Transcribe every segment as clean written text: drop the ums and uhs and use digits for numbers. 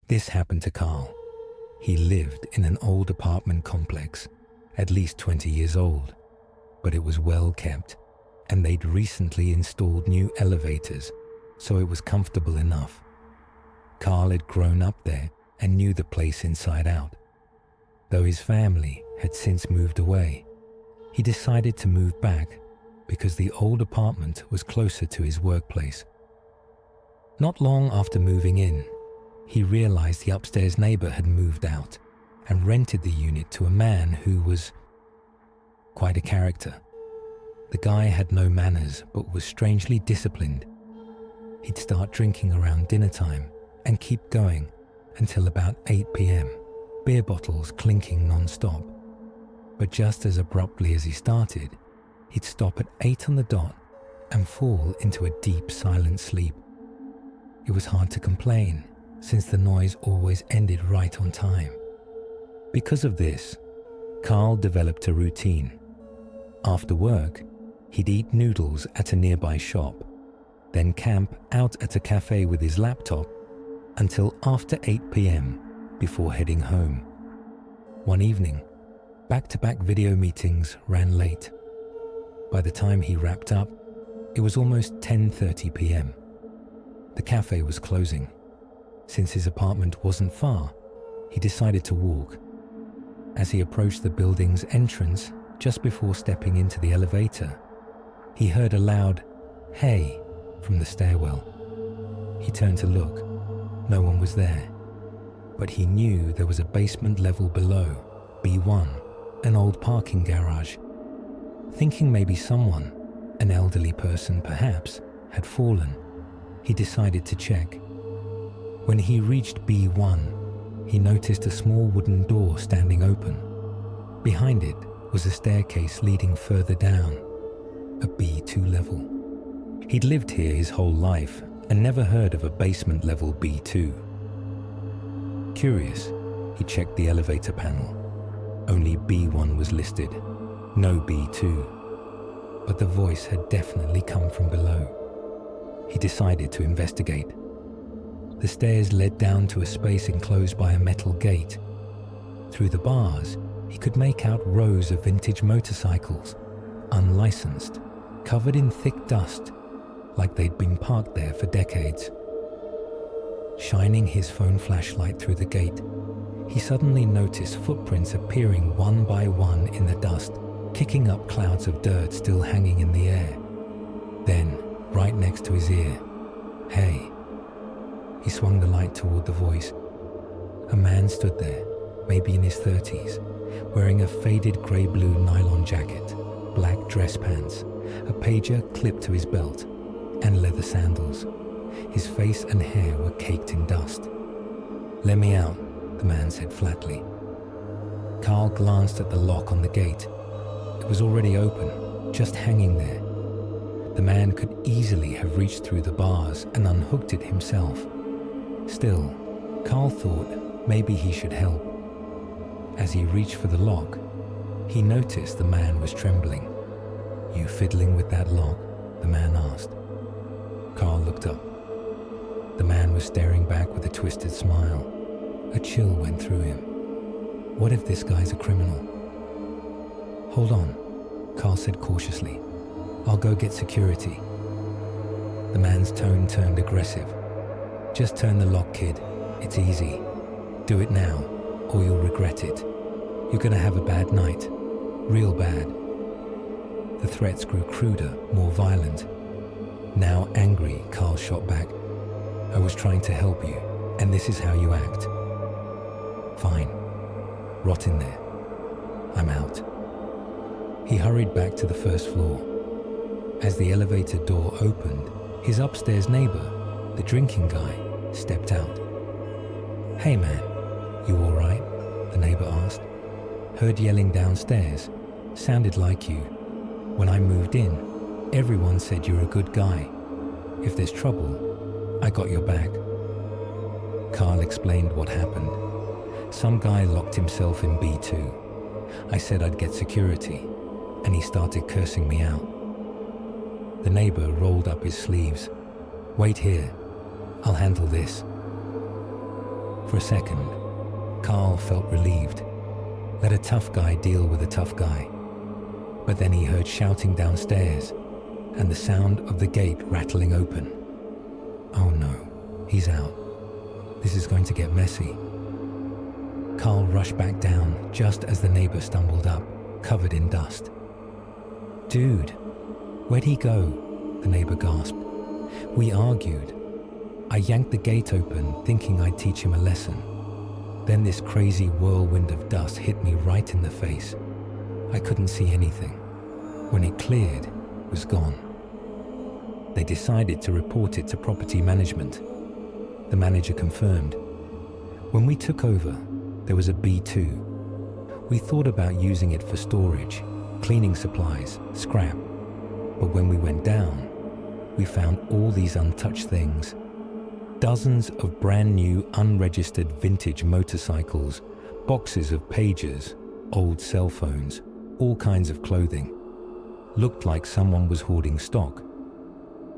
This happened to Carl. He lived in an old apartment complex, at least 20 years old, but it was well kept, and they'd recently installed new elevators, so it was comfortable enough. Carl had grown up there and knew the place inside out. Though his family had since moved away, he decided to move back because the old apartment was closer to his workplace. Not long after moving in, he realized the upstairs neighbor had moved out and rented the unit to a man who was quite a character. The guy had no manners but was strangely disciplined. He'd start drinking around dinner time and keep going until about 8 p.m., beer bottles clinking non-stop. But just as abruptly as he started, he'd stop at 8 on the dot and fall into a deep, silent sleep. It was hard to complain, since the noise always ended right on time. Because of this, Carl developed a routine. After work, he'd eat noodles at a nearby shop, then camp out at a cafe with his laptop until after 8 p.m. before heading home. One evening, back-to-back video meetings ran late. By the time he wrapped up, it was almost 10:30 p.m. The cafe was closing. Since his apartment wasn't far, he decided to walk. As he approached the building's entrance, just before stepping into the elevator, he heard a loud, "Hey," from the stairwell. He turned to look. No one was there. But he knew there was a basement level below, B1, an old parking garage. Thinking maybe someone, an elderly person perhaps, had fallen, he decided to check. When he reached B1, he noticed a small wooden door standing open. Behind it was a staircase leading further down, a B2 level. He'd lived here his whole life and never heard of a basement level B2. Curious, he checked the elevator panel. Only B1 was listed, no B2. But the voice had definitely come from below. He decided to investigate. The stairs led down to a space enclosed by a metal gate. Through the bars, he could make out rows of vintage motorcycles, unlicensed, covered in thick dust, like they'd been parked there for decades. Shining his phone flashlight through the gate, he suddenly noticed footprints appearing one by one in the dust, kicking up clouds of dirt still hanging in the air. Then, right next to his ear, "Hey." He swung the light toward the voice. A man stood there, maybe in his 30s, wearing a faded grey-blue nylon jacket, black dress pants, a pager clipped to his belt, and leather sandals. His face and hair were caked in dust. "Let me out," the man said flatly. Carl glanced at the lock on the gate. It was already open, just hanging there. The man could easily have reached through the bars and unhooked it himself. Still, Carl thought maybe he should help. As he reached for the lock, he noticed the man was trembling. "You fiddling with that lock?" the man asked. Carl looked up. The man was staring back with a twisted smile. A chill went through him. What if this guy's a criminal? "Hold on," Carl said cautiously. "I'll go get security." The man's tone turned aggressive. "Just turn the lock, kid. It's easy. Do it now, or you'll regret it. You're gonna have a bad night. Real bad." The threats grew cruder, more violent. Now angry, Carl shot back. "I was trying to help you, and this is how you act." "Fine. Rot in there. I'm out." He hurried back to the first floor. As the elevator door opened, his upstairs neighbor, the drinking guy, stepped out. "Hey man, you all right?" the neighbor asked. "Heard yelling downstairs. Sounded like you. When I moved in, everyone said you're a good guy. If there's trouble, I got your back." Carl explained what happened. Some guy locked himself in B2. I said I'd get security, and he started cursing me out. The neighbor rolled up his sleeves. "Wait here. I'll handle this." For a second, Carl felt relieved. Let a tough guy deal with a tough guy. But then he heard shouting downstairs and the sound of the gate rattling open. Oh no, he's out. This is going to get messy. Carl rushed back down just as the neighbor stumbled up, covered in dust. "Dude, where'd he go?" the neighbor gasped. We argued. I yanked the gate open, thinking I'd teach him a lesson. Then this crazy whirlwind of dust hit me right in the face. I couldn't see anything. When it cleared, it was gone. They decided to report it to property management. The manager confirmed. When we took over, there was a B2. We thought about using it for storage, cleaning supplies, scrap. But when we went down, we found all these untouched things. Dozens of brand new unregistered vintage motorcycles, boxes of pagers, old cell phones, all kinds of clothing. Looked like someone was hoarding stock.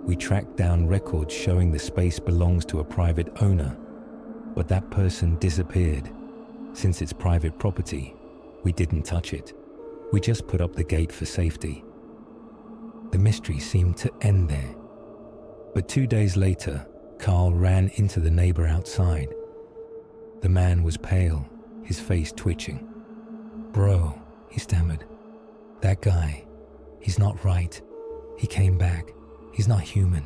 We tracked down records showing the space belongs to a private owner, but that person disappeared. Since it's private property, we didn't touch it. We just put up the gate for safety. The mystery seemed to end there. But 2 days later, Carl ran into the neighbor outside. The man was pale, his face twitching. "Bro," he stammered. "That guy, he's not right. He came back. He's not human."